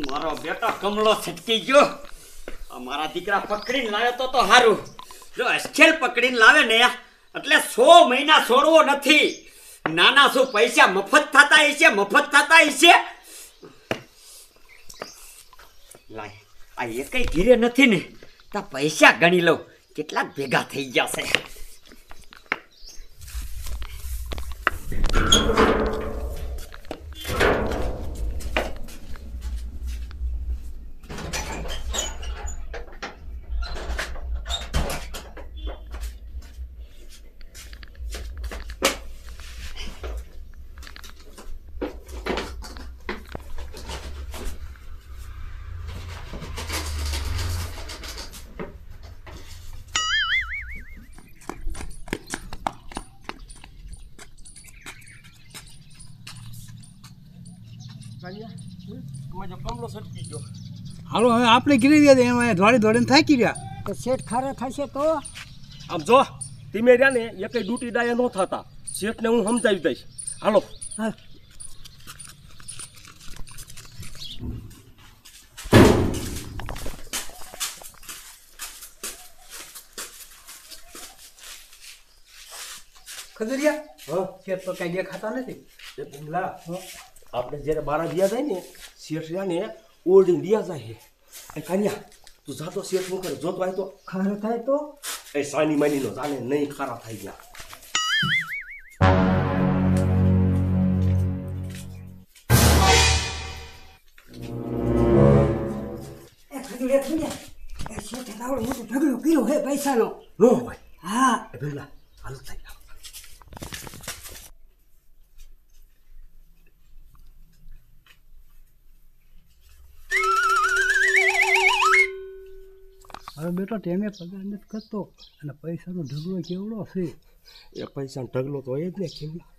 મારો બેટો કમળો છટકી ગયો. મારા દીકરા પકડીને લાવ્યો તો હારું. જો અસ્કેલ પકડીને લાવે ને એટલે 100 મહિના છોડવો નથી. નાના શું પૈસા મફત થતા હશે. લાય આ એકઈ ઘીરે નથી ને તા પૈસા ગણી લઉં કેટલાક ભેગા થઈ ગયા છે. હાલો હવે આપણે ગીરી દે એમાં દોડીને થાકી રહ્યા તો શેઠ ખારા થશે તો આમ જો ધીમે રહ્યા ને એ કઈ ડૂટી ડાયા ન થતા. શેઠને હું સમજાવી દઈશ. હાલો ખજરિયા શેઠ તો કઈ દેખાતા નથી. એ બુમલા આપણે જ્યારે બારા દિયા જાય ને શેઠ રહ્યા ને ઓરડીને દિયા જાય. એ કાન્યા તું જાતો શેઠ શું કરે જોતો આય તો ખારા થાય તો એ સાની માની નો જાને નહીં ખારા થઈ ગયા. શેઠે આવડો મોટો ઢગલો કર્યો હે પૈસાનો. નો ભાઈ હા એ બુમલા હાલો થઈ ગયા. હવે બેટો ટેમે પગાર નથી કરતો અને પૈસાનો ઢગલો કેવડો છે. એ પૈસાનો ઢગલો તો હોય જ ને ખીમલા.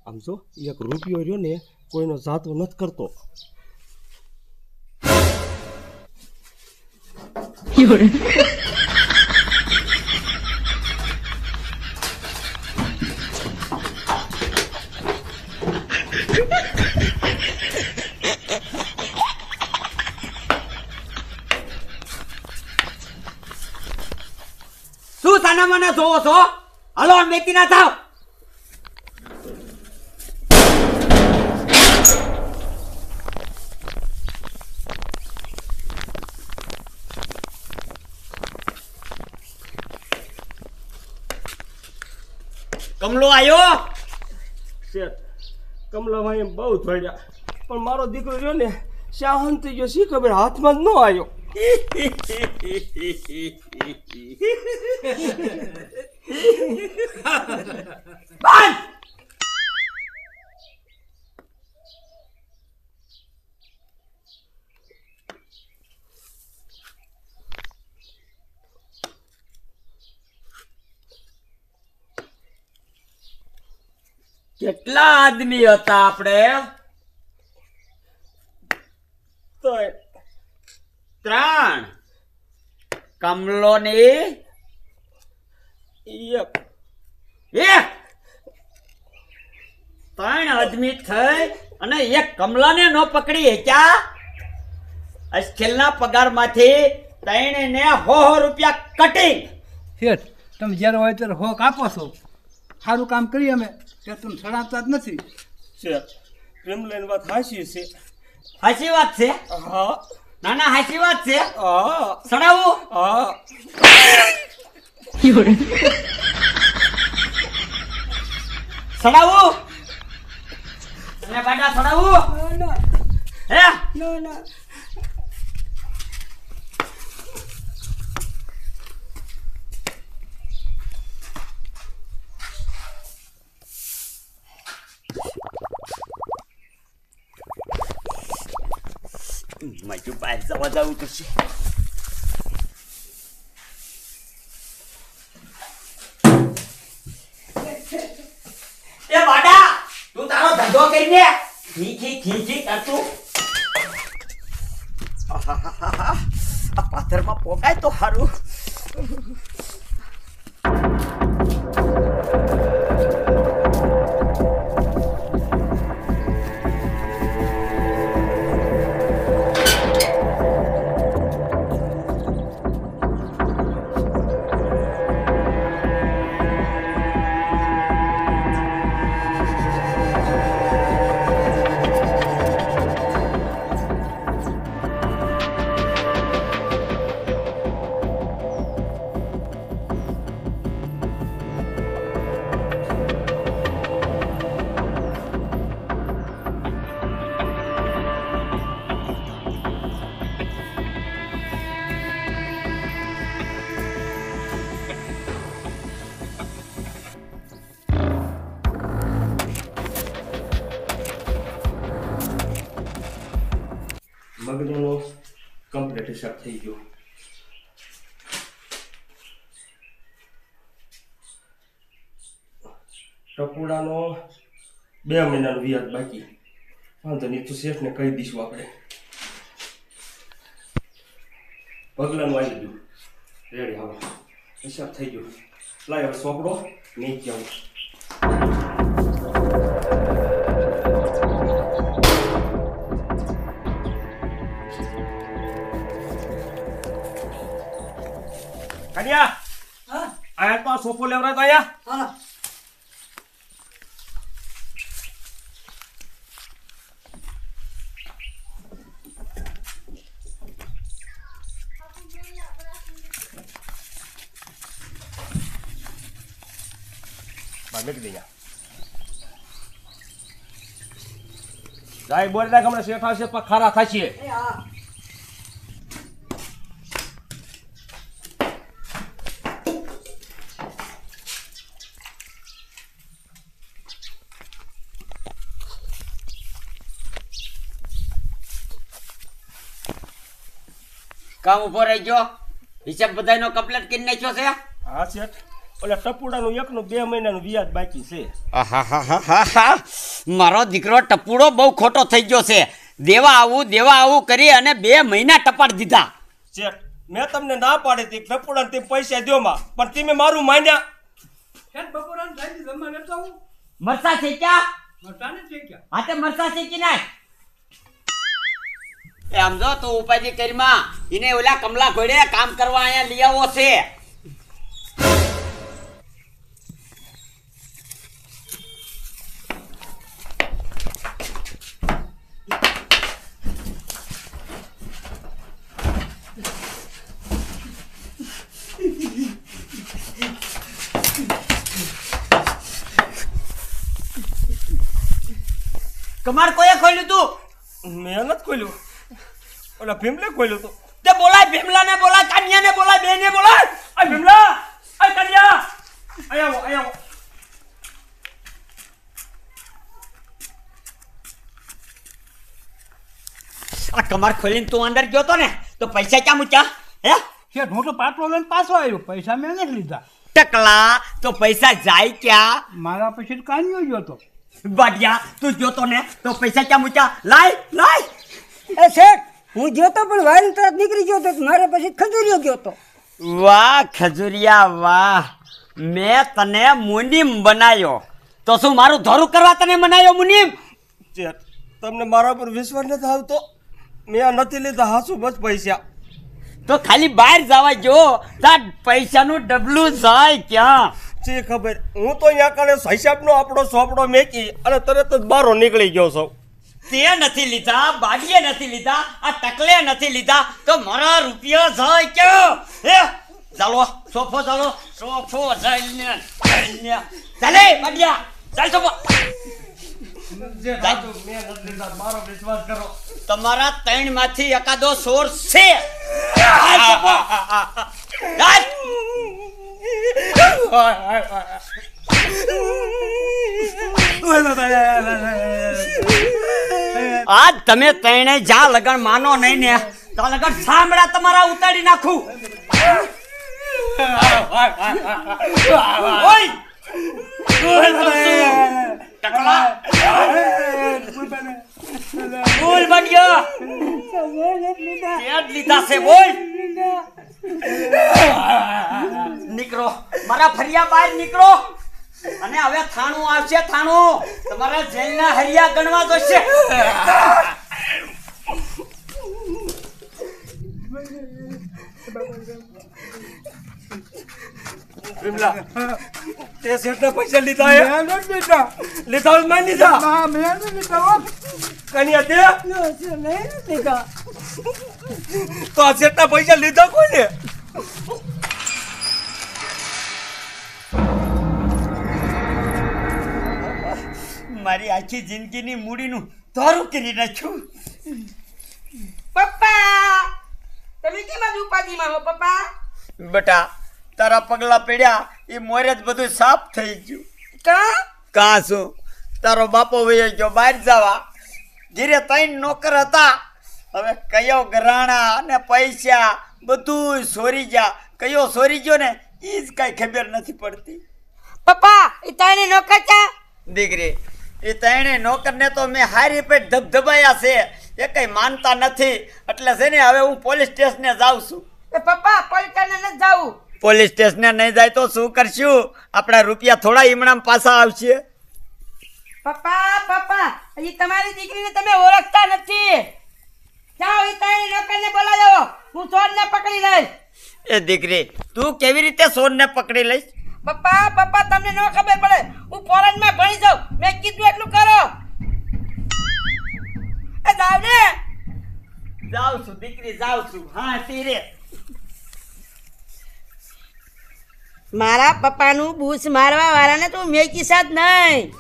આમ જો 1 રૂપિયો રહ્યો ને કોઈનો જાતો નથી કરતો. શું સાના મને જોવો છો? હાલો મેકી ના થાવ. કમલો આયો. શેઠ કમલાભાઈ બહુ થોડ્યા પણ મારો દીકરો રહ્યો ને શાહન થઈ ગયો. શી ખબર હાથમાં જ ન આવ્યો. કેટલા આદમી હતા આપણે? 3. કમલો ને 1. 3 આદમી થઈ અને 1 કમલાને ન પકડી ક્યાં? અસ્કેલના પગારમાંથી 3 ને 100 રૂપિયા કટિંગ. શેઠ તમે જ્યારે હોય ત્યારે હોક આપો છો. સારું કામ કરીએ અમે ત્યાં તમે સડાવતા જ નથી. શેઠ પ્રેમલાઈન વાત હાચી છે. હાચી વાત છે. હા નાના હાચી વાત છે. હા સડાવું. હા સડાવું અને બાડા સડાવું. હે ના મારી બહાર જવા જવું પડશે. કરીને ખી કરતું આહાહાહા. આ પાથરમાં પોકાય તો સારું. મગજનો કમ્પ્લીટ હિસાબ થઈ ગયો. ટપુડાનો 2 મહિનાનું વ્યાજ બાકી. વાંધો નહીં, તું શેઠને કહી દઈશું આપણે. પગલાનું આવી ગયું, રેડી. હવે હિસાબ થઈ ગયો. લાય હવે સોપડો નહીં ક્યાં. કન્યા હા આયા તો સોફો લેવરાય તો આયા. હા મેક દે જાય બોલ નાખ. હમણાં શેઠ આવશે પણ ખારા થશે. એ હા કામ ઉભો રહી ગયો. હિસાબ બધાયનો કમ્પ્લીટ કરી નાખ્યો છે. હા શેઠ, ઓલા ટપુડાનું એકનું 2 મહિનાનું વ્યાજ બાકી છે. આહાહાહાહા. મારો દીકરો ટપુડો બહુ ખોટો થઈ ગયો છે. દેવા આવું કરી અને 2 મહિના ટપાડ દીધા. શેઠ, મેં તમને ના પાડી હતી ટપુડાને તમે પૈસા દ્યો માં, પણ તમે મારું માન્યા. શેઠ બપોરાનું થાય જમવા લેતો હું મરસા શેક્યા? મરચાને છે ક્યાં હાથે મરસા શેકી નાખ. એ આમ જો તું ઉપાધિ કરીમાં એને ઓલા કમલા ઘોડે કામ કરવા અહીંયા લઈ આવો છે. કમાર કોઈએ ખોલ્યું તું? મેં નથી ખોલ્યું, ઓલા ભીમલે ખોલ્યું તું. તે બોલાય ભીમલાને બોલાય, કાન્યાને બોલાય, બેને બોલાય. આ ભીમલા, આ કન્યા, અહીંયા આવો. આ કમાર ખોલીને તું અંદર ગયો તો ને તો પૈસા ક્યાં મૂક્યા? હે શેઠ હું તો પાટલો લઈને પાછો આવ્યો, પૈસા મેં નથી લીધા. ટકલા, તો પૈસા જાય ક્યાં? મારા પછી કાન્યો ગયો તો. બાડિયા, તું જોતો ને તો પૈસા ક્યાં મૂક્યા? લાય. એ શેઠ હું ગયો તો પણ વાયર તરફ નીકળી ગયો તો મારે પછી ખજૂરીઓ ગયો તો. વાહ ખજુરિયા વાહ. મેં તને મુનીમ બનાવ્યો તો શું મારું ધોરું કરવા તને બનાવ્યો મુનીમ? શેઠ, તમને મારા પર વિશ્વાસ નથી આવતો? મેં નથી લીધા હાસુ બસ પૈસા. તો ખાલી બહાર જવા જો, તાર પૈસાનું ડબલું જાય ક્યાં? છે ખબર, હું તો અહીંયા કણે હિસાબનો આપણો સોપડો મેકી અને તરત જ બહાર નીકળી ગયો છું. તે નથી લીધા, બાડીએ નથી લીધા, આ ટકલે નથી લીધા, તો મારા રૂપિયા જાય ક્યાં? હે ચાલો સોફો જઈને ચાલે બાડિયા, ચાલ સોફો. મારો વિશ્વાસ કરો. તમારા 3 માંથી એકાદો સોર છે. ચાલ સોફો. ચાલ. આજ તમે તણે જા લગન માનો નહીં ને તો લગન સાંભળા તમારા ઉતારી નાખું. ઓય ટકલા બોલ બન્યો ચેટ લીધા છે બોલ નીકળો મારા ફરિયા બહાર નીકળો અને હવે થાણું આવશે થાણું તમારા જેલના હરિયા ગણવા જોશે વિમલા તે શેઠના પૈસા લીધા હે મેં નથી લીધા. લીધા હોય મેં લીધા ના, મેં નથી લીધા હો. કન્યા તે મેં નથી લીધા. તો આ શેઠના પૈસા લીધા કોને મારી આખી જિંદગીની મૂડીનું ધોરું કરી નાખ્યું પપ્પા તમે કેમ આજ ઉપાધિમાં હો પપ્પા બેટા તારા પગલા પડ્યા એ મોરે જ બધું સાફ થઈ ગયું કાં શું તારો બાપો વયો ગયો બહાર જવા ઘીરે ત્રણ નોકર હતા હવે કયો ઘરાણા અને પૈસા બધું સોરી ગયા કયો સોરી ગયો ને એ જ કાંઈ ખબર નથી પડતી પપ્પા એ તારે નોકર છે દીકરી એ ત્રણે નોકરને તો મેં હારી પેટ ધબધબાયા છે એ કંઈ માનતા નથી એટલે છે ને હવે હું પોલીસ સ્ટેશને જાઉં છું એ પપ્પા પોલીસને ન જાવું પોલીસ સ્ટેશને નહીં જાય તો શું કરશું આપણા રૂપિયા થોડા ઈમણામ પાછા આવશે પપ્પા હજી તમારી દીકરીને તમે ઓળખતા નથી જાઓ એ તારે નોકરને બોલાવો હું ચોરને પકડી લઈશ એ દીકરી તું કેવી રીતે સોરને પકડી લઈશ પપ્પા તમને ન ખબર પડે હું ફોરેનમાં ભણી જાઉં મેં કીધું એટલું કરો એ જાવ ને જાઉં છું દીકરી જાઉં છું હા તીરે મારા પપ્પાનું બૂસ મારવા વાળાને તું મેકી સાથ નહીં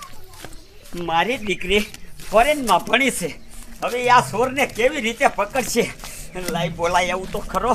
મારી દીકરી ફોરેનમાં ભણી છે હવે આ સોરને કેવી રીતે પકડશે લાઈ બોલાય એવું તો ખરો